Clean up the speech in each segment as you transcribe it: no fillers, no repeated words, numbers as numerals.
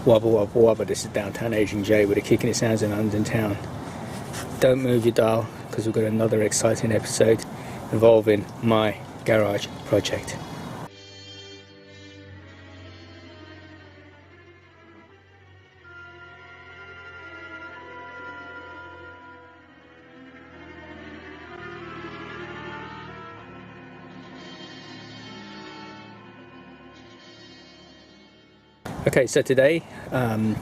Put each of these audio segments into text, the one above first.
Wobble wobble wobble. This is downtown Adrian J with a kicking it sounds in London town. Don't move your dial because we've got another exciting episode involving my garage project. Okay, so today, well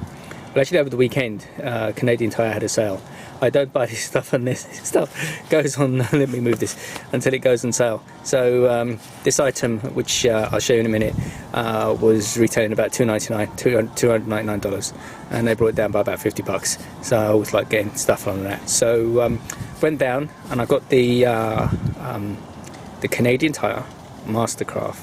actually over the weekend, Canadian Tire had a sale. I don't buy this stuff, and this stuff goes on, let me move this, until it goes on sale. So this item, which I'll show you in a minute, was retailing about $299, and they brought it down by about 50 bucks. So I always like getting stuff on that. So went down and I got the Canadian Tire Mastercraft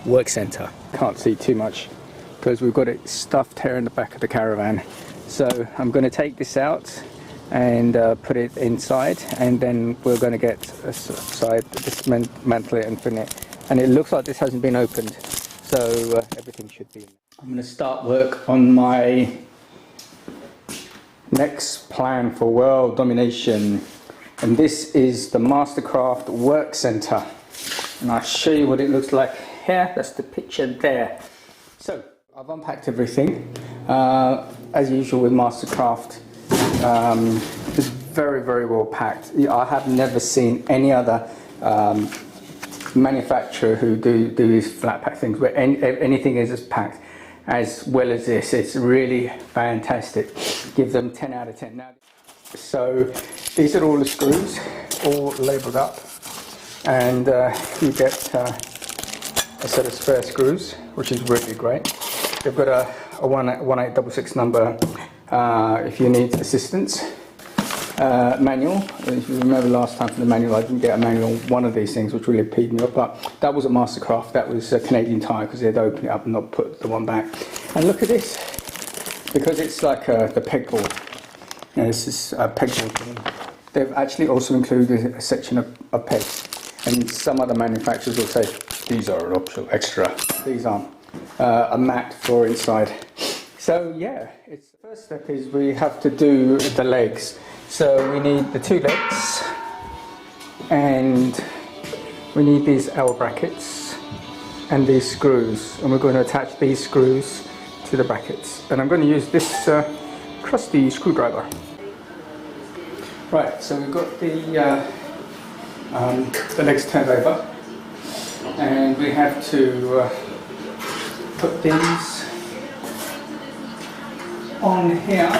Work Center. Can't see too much because we've got it stuffed here in the back of the caravan. So I'm going to take this out and put it inside, and then we're going to get a side, dismantle it and fin it. And it looks like this hasn't been opened, so everything should be in. I'm going to start work on my next plan for world domination, and this is the Mastercraft Work Center, and I'll show you what it looks like here. That's the picture there. So I've unpacked everything. As usual with Mastercraft, it's very, very well packed. I have never seen any other manufacturer who do these flat pack things where anything is as packed as well as this. It's really fantastic. Give them 10 out of 10. Now, so these are all the screws, all labelled up, and you get a set of spare screws, which is really great. They've got a 1866 number if you need assistance. Manual. If you remember last time from the manual, I didn't get a manual on one of these things, which really peed me off, but that wasn't Mastercraft, that was a Canadian Tire, because they'd open it up and not put the one back. And look at this, because it's like the pegboard. This is a pegboard thing. They've actually also included a section of pegs, and some other manufacturers will say these are an optional extra. These aren't. A mat for inside. So yeah, the first step is we have to do the legs. So we need the two legs, and we need these L brackets and these screws, and we're going to attach these screws to the brackets, and I'm going to use this crusty screwdriver. Right, so we've got the legs turned over, and we have to put these on here.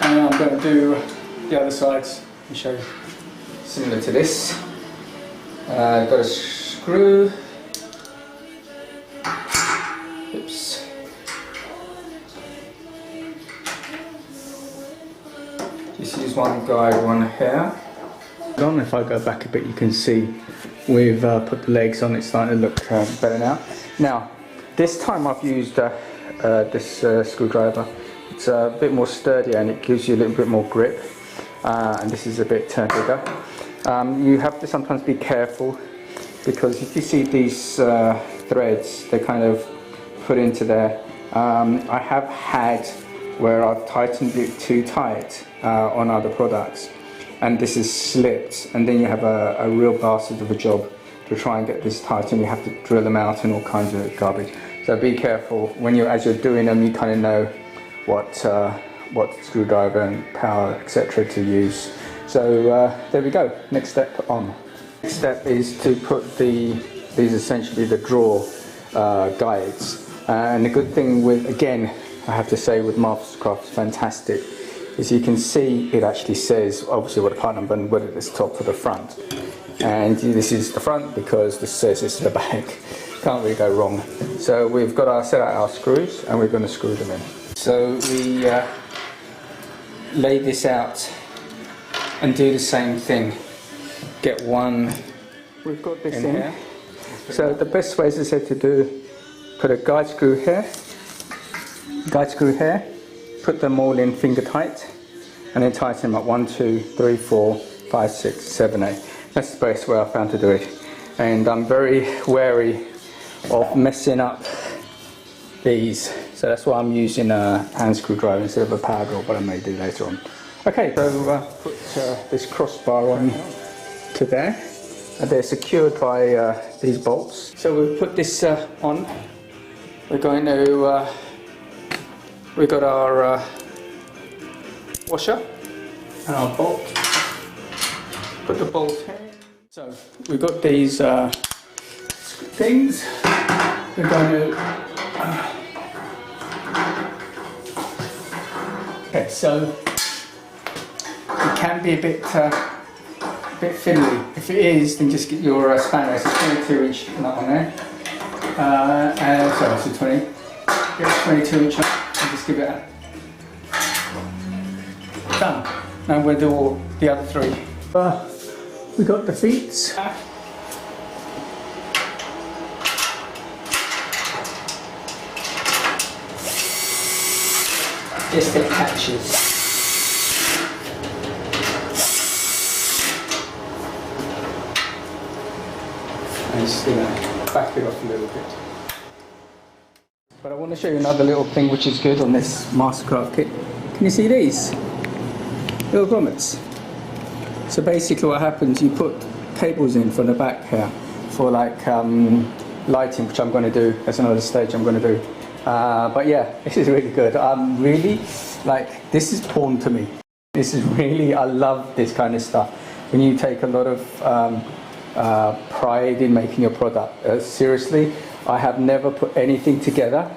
And I'm going to do the other sides and show you similar to this. I've got a screw. Oops. Just use one guide, one here. If I go back a bit, you can see we've put the legs on. It's starting to look better now. Now, this time I've used this screwdriver. It's a bit more sturdy and it gives you a little bit more grip. And this is a bit bigger. You have to sometimes be careful, because if you see these threads, they kind of put into there. I have had where I've tightened it too tight on other products, and this is slipped, and then you have a real bastard of a job to try and get this tight, and you have to drill them out and all kinds of garbage. So be careful when as you're doing them. You kind of know what screwdriver and power, etc. to use. So there we go. Next step on. Next step is to put these essentially the draw guides, and the good thing with, again, I have to say with Mastercraft is fantastic, is you can see it actually says obviously what the part number and what it is top for the front, and this is the front because this says it's the back. Can't really go wrong. So we've got set out our screws, and we're going to screw them in. So we lay this out and do the same thing. Get one. We've got this in here. So the best way, as I said, to do, put a guide screw here, put them all in finger tight, and then tighten them up 1, 2, 3, 4, 5, 6, 7, 8. That's the best way I found to do it. And I'm very wary of messing up these, so that's why I'm using a hand screwdriver instead of a power drill, but I may do later on. Okay, so put this crossbar on to there, and they're secured by these bolts. So we'll put this on. We're going to, we've got our washer and our bolt. Put the bolt in. So we've got these things. We're going to okay, so it can be a bit fiddly. If it is, then just get your spanner. It's a 22-inch nut on there. Sorry, it's a 20. Get a 22-inch nut and just give it a done. Now we'll do all the other three. We got the feet. Just the catches. I'm just going to back it off a little bit. But I want to show you another little thing which is good on this Mastercraft kit. Can you see these? Little grommets. So basically what happens, you put cables in from the back here for like lighting, which I'm going to do. That's another stage I'm going to do. But yeah, this is really good. I'm really, like, this is porn to me. This is really, I love this kind of stuff. When you take a lot of pride in making your product. Seriously, I have never put anything together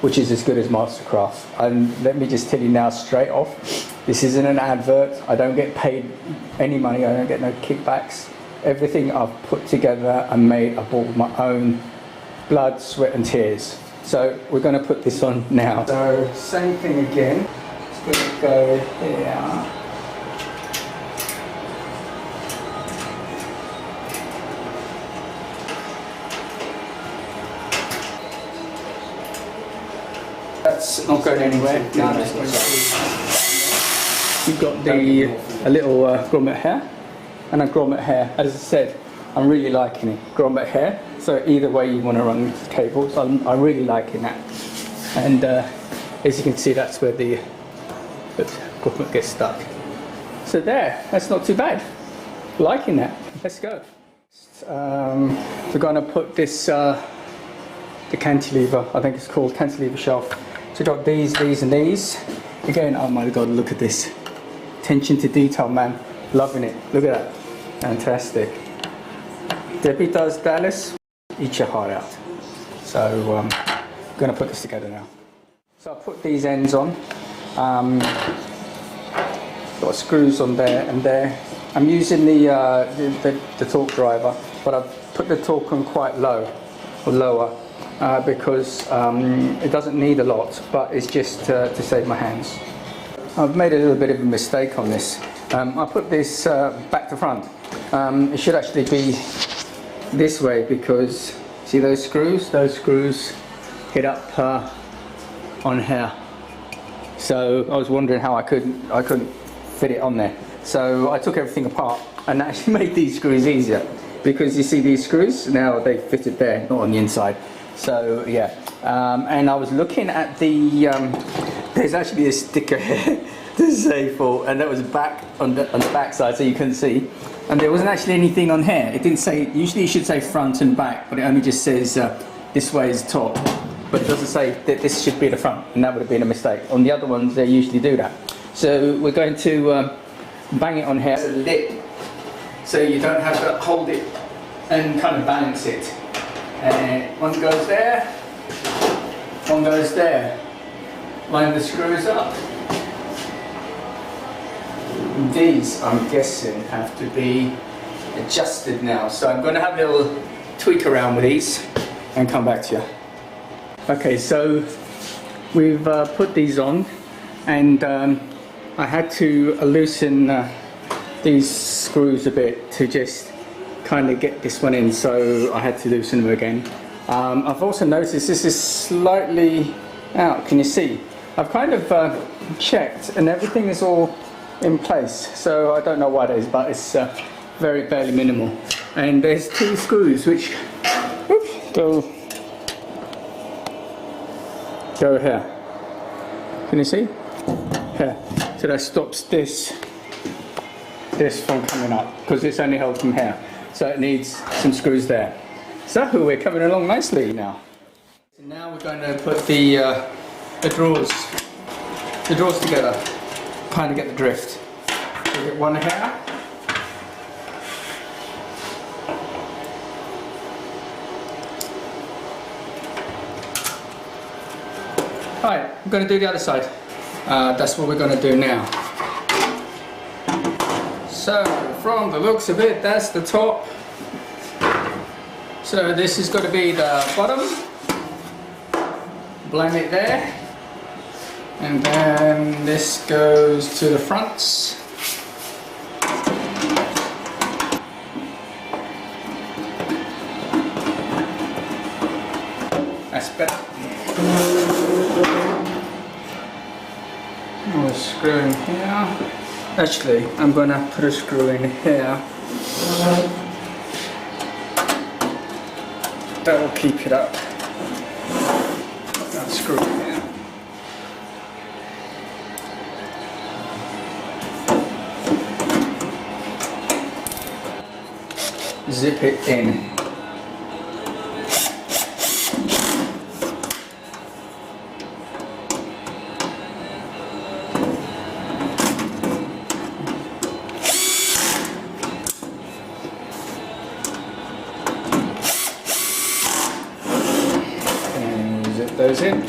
which is as good as Mastercraft. And let me just tell you now straight off, this isn't an advert. I don't get paid any money. I don't get no kickbacks. Everything I've put together and made, I bought with my own blood, sweat and tears. So we're going to put this on now. So same thing again. It's going to go here. That's not going anywhere. No, that's going You've got a little grommet here and a grommet here. As I said, I'm really liking it. Grommet here. So either way you want to run cables, I'm really liking that. And as you can see, that's where the grommet gets stuck. So there, that's not too bad. Liking that. Let's go. We're going to put this, the cantilever, I think it's called cantilever shelf. So we've got these and these. Again, oh my god, look at this. Attention to detail, man. Loving it. Look at that. Fantastic. Debbie does Dallas. Eat your heart out. So I'm going to put this together now. So I put these ends on. Got screws on there and there. I'm using the torque driver, but I've put the torque on quite low or lower. Because it doesn't need a lot, but it's just to save my hands. I've made a little bit of a mistake on this. I put this back to front. It should actually be this way because see those screws? Those screws hit up on here. So I was wondering how I couldn't fit it on there. So I took everything apart and actually made these screws easier because you see these screws now they fitted there, not on the inside. So yeah, and I was looking at the, there's actually a sticker here to say for, and that was back on the back side so you couldn't see. And there wasn't actually anything on here. It didn't say, usually it should say front and back, but it only just says this way is top. But it doesn't say that this should be the front, and that would have been a mistake. On the other ones, they usually do that. So we're going to bang it on here. It's a lip, so you don't have to hold it and kind of balance it. And one goes there, one goes there. Line the screws up. These, I'm guessing, have to be adjusted now. So I'm going to have a little tweak around with these and come back to you. Okay, so we've put these on, and I had to loosen these screws a bit to just kind of get this one in, so I had to loosen them again. I've also noticed this is slightly out. Can you see? I've kind of checked and everything is all in place. So I don't know what it is, but it's very barely minimal. And there's 2 screws which go here. Can you see? Here. So that stops this from coming up, because it's only held from here. So it needs some screws there. So we're coming along nicely now. So now we're going to put the drawers together. Kind of get the drift. So get one here. Alright, I'm going to do the other side. That's what we're going to do now. So, from the looks of it, that's the top. So this is going to be the bottom. Blend it there. And then this goes to the fronts. That's better. I'll screw in here. Actually, I'm going to put a screw in here. That will keep it up. That screw in here. Zip it in. Those in.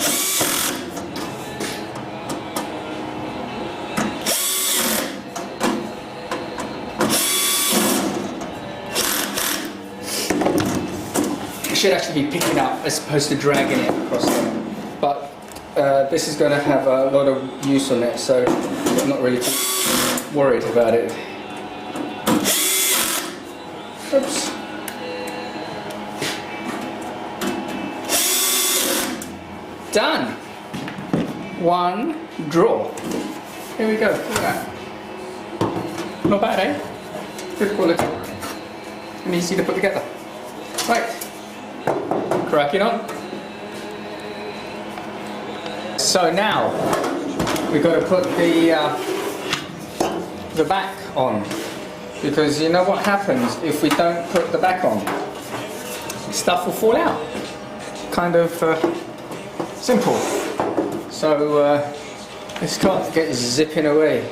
It should actually be picking up as opposed to dragging it across there. But this is going to have a lot of use on it, so I'm not really too worried about it. Oops. Done. One drawer. Here we go. Look at that. Not bad, eh? Good quality. And easy to put together. Right. Cracking on. So now we've got to put the back on, because you know what happens if we don't put the back on? Stuff will fall out. Kind of simple. So this can't get zipping away.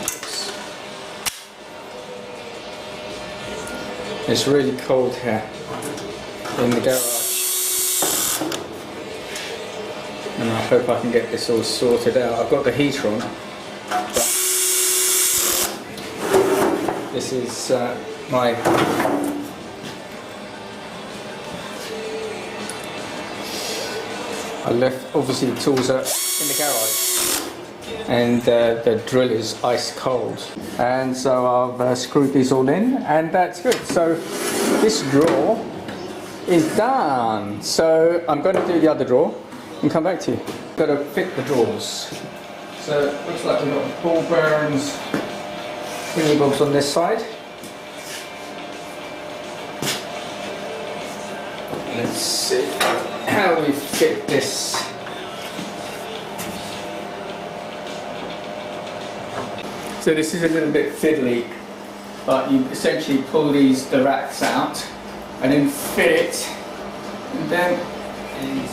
Oops. It's really cold here in the garage, and I hope I can get this all sorted out. I've got the heater on, but this is my I left, obviously the tools are in the garage, and the drill is ice cold, and so I've screwed these all in, and that's good. So this drawer is done. So I'm going to do the other drawer and come back to you. Got to fit the drawers. So it looks like we've got ball bearings, thingy bobs on this side. Let's see how we fit this. So this is a little bit fiddly, but you essentially pull the racks out and then fit it, and then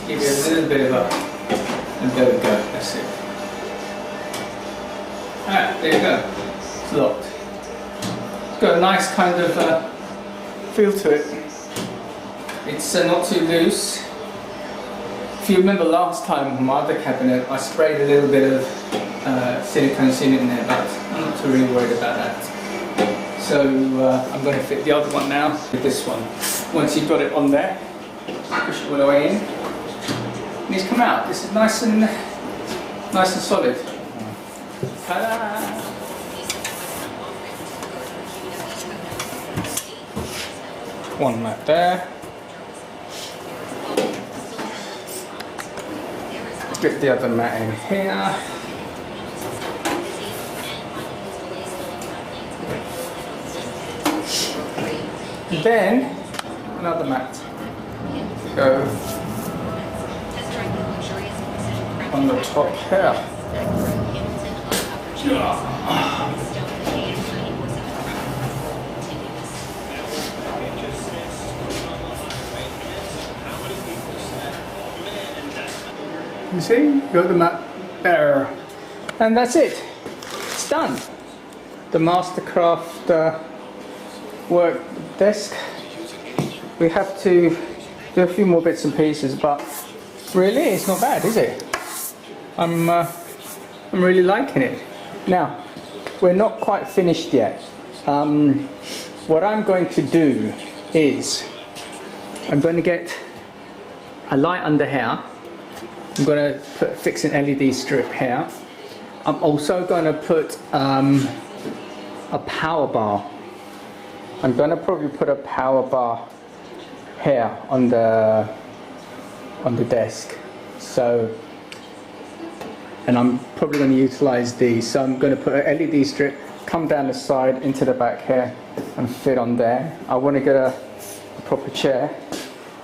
give it a little bit of and there we go, that's it. Alright, there you go, it's locked. It's got a nice kind of feel to it. It's not too loose. If you remember last time on my other cabinet, I sprayed a little bit of silicone seal in there, but I'm not too really worried about that. So I'm going to fit the other one now with this one. Once you've got it on there, push it all the way in, and it's come out. This is nice and solid. Ta-da! One mat there. Strip the other mat in here. Then another mat. Go on the top here. You see, got the mat there, and that's it. It's done. The Mastercraft work desk. We have to do a few more bits and pieces, but really, it's not bad, is it? I'm really liking it. Now, we're not quite finished yet. What I'm going to do is I'm going to get a light under here. I'm going to fix an LED strip here. I'm also going to put a power bar. I'm going to probably put a power bar here on the desk. So, and I'm probably going to utilize these. So I'm going to put an LED strip, come down the side into the back here, and fit on there. I want to get a proper chair.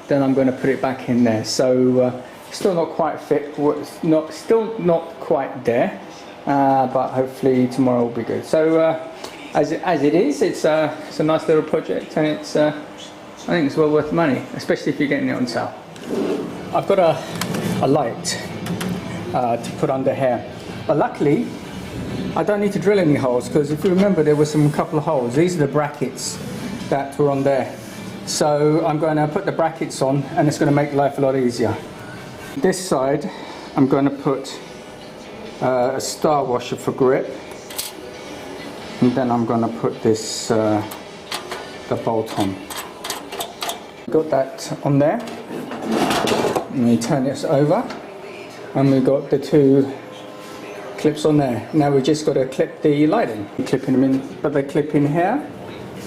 Then I'm going to put it back in there. So. Still not quite fit, still not quite there, but hopefully tomorrow will be good. So as it is, it's a nice little project, and it's I think it's well worth the money, especially if you're getting it on sale. I've got a light to put under here, but luckily I don't need to drill any holes, because if you remember there were some couple of holes. These are the brackets that were on there, so I'm going to put the brackets on, and it's going to make life a lot easier. This side, I'm going to put a star washer for grip, and then I'm going to put this the bolt on. Got that on there, and we turn this over, and we've got the two clips on there. Now we just got to clip the light in. Clipping them in, but they clip in here,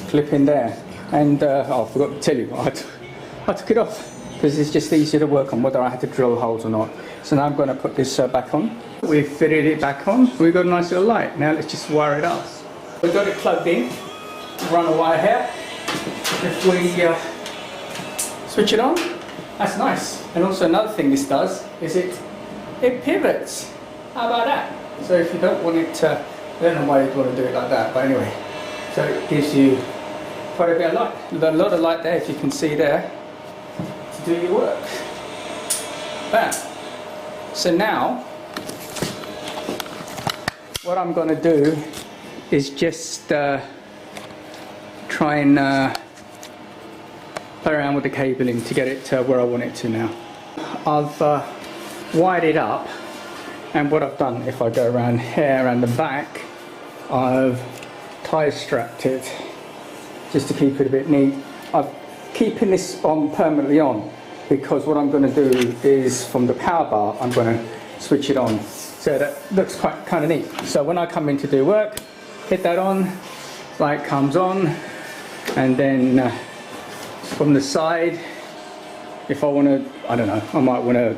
clip in there, and oh, I forgot to tell you, I took it off, because it's just easier to work on, whether I had to drill holes or not. So now I'm going to put this back on. We've fitted it back on. We've got a nice little light. Now let's just wire it up. We've got it plugged in. Run a wire here. If we switch it on, that's nice. And also another thing this does is it pivots. How about that? So if you don't want it to, I don't know why you'd want to do it like that, but anyway. So it gives you quite a bit of light. There's a lot of light there, if you can see there. Do your work. Bam. So now what I'm going to do is just try and play around with the cabling to get it to where I want it to now. I've wired it up, and what I've done, if I go around here and the back, I've tie strapped it just to keep it a bit neat. I've keeping this on permanently on, because what I'm going to do is from the power bar I'm going to switch it on, so that looks quite kind of neat. So when I come in to do work, hit that on, light comes on, and then from the side, if I want to, I don't know, I might want to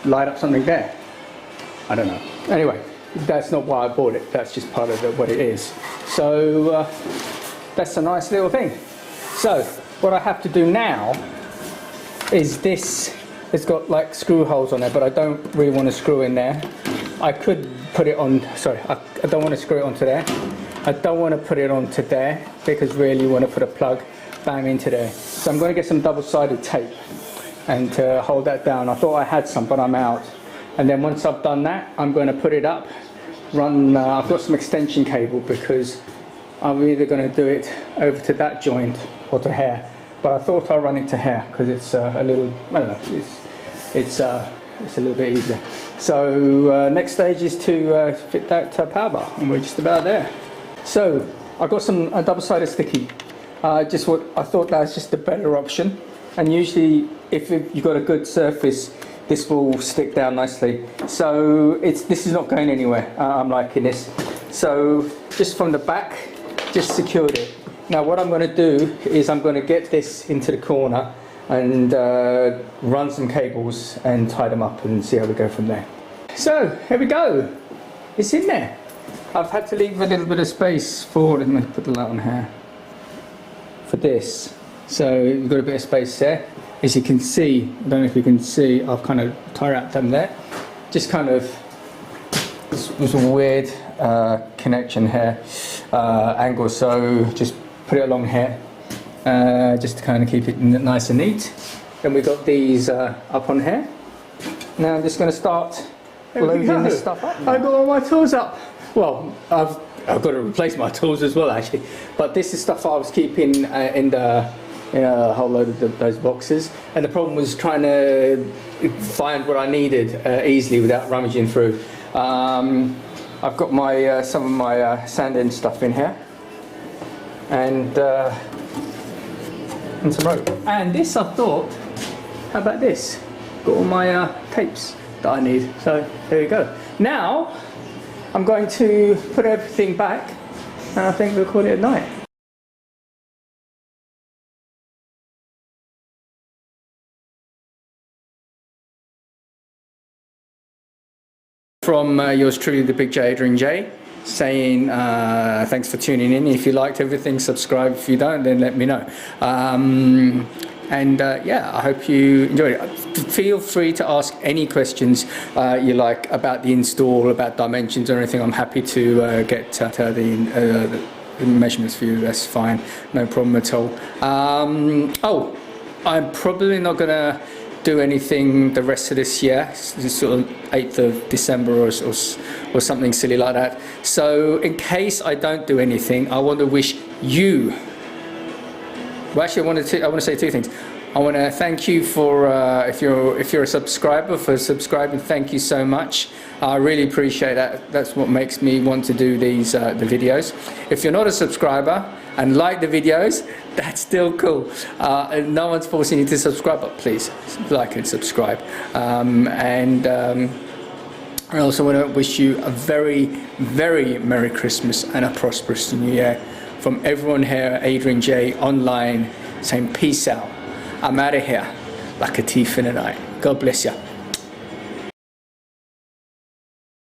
light up something there, I don't know. Anyway, that's not why I bought it, that's just part of what it is. So that's a nice little thing. So what I have to do now is this. It's got like screw holes on there, but I don't really want to screw in there. I could put it on, sorry, I don't want to screw it onto there. I don't want to put it onto there, because really you want to put a plug bang into there. So I'm going to get some double-sided tape and to hold that down. I thought I had some, but I'm out. And then once I've done that, I'm going to put it up, run, I've got some extension cable, because I'm either going to do it over to that joint or to here. But I thought I'll run it to here, because it's a little, I don't know, it's a little bit easier. So next stage is to fit that power bar, and we're just about there. So I've got some double-sided sticky. Just what I thought that was just a better option. And usually, if you've got a good surface, this will stick down nicely. So this is not going anywhere. I'm liking this. So just from the back, just secured it. Now what I'm going to do is I'm going to get this into the corner, and run some cables and tie them up and see how we go from there. So here we go, it's in there. I've had to leave a little bit of space for, let me put the light on here, for this. So you've got a bit of space there. As you can see, I don't know if you can see, I've kind of tie wrapped them there. Just kind of, there's a weird connection here, angle, so just put it along here, just to kind of keep it nice and neat. Then we've got these up on here. Now I'm just going to start loading this stuff up. I've got all my tools up. Well, I've got to replace my tools as well actually, but this is stuff I was keeping in the a whole load of those boxes, and the problem was trying to find what I needed easily without rummaging through. I've got my some of my sanding stuff in here, and some rope. And this, I thought, how about this? Got all my tapes that I need. So there you go. Now I'm going to put everything back, and I think we'll call it a night. From yours truly, the Big J, Adrian J, saying thanks for tuning in. If you liked everything, subscribe. If you don't, then let me know. Yeah, I hope you enjoyed it. Feel free to ask any questions you like about the install, about dimensions or anything. I'm happy to get the measurements for you. That's fine, no problem at all. Oh, I'm probably not going to do anything the rest of this year, sort of 8th of December or something silly like that. So in case I don't do anything, I want to wish you, well actually I want to say two things. I want to thank you for if you're a subscriber, for subscribing. Thank you so much. I really appreciate that. That's what makes me want to do these the videos. If you're not a subscriber and like the videos, that's still cool. No one's forcing you to subscribe, but please like and subscribe. I also want to wish you a very, very Merry Christmas and a prosperous New Year from everyone here at Adrianjayeonline, saying peace out. I'm out of here like a thief in the night. God bless you.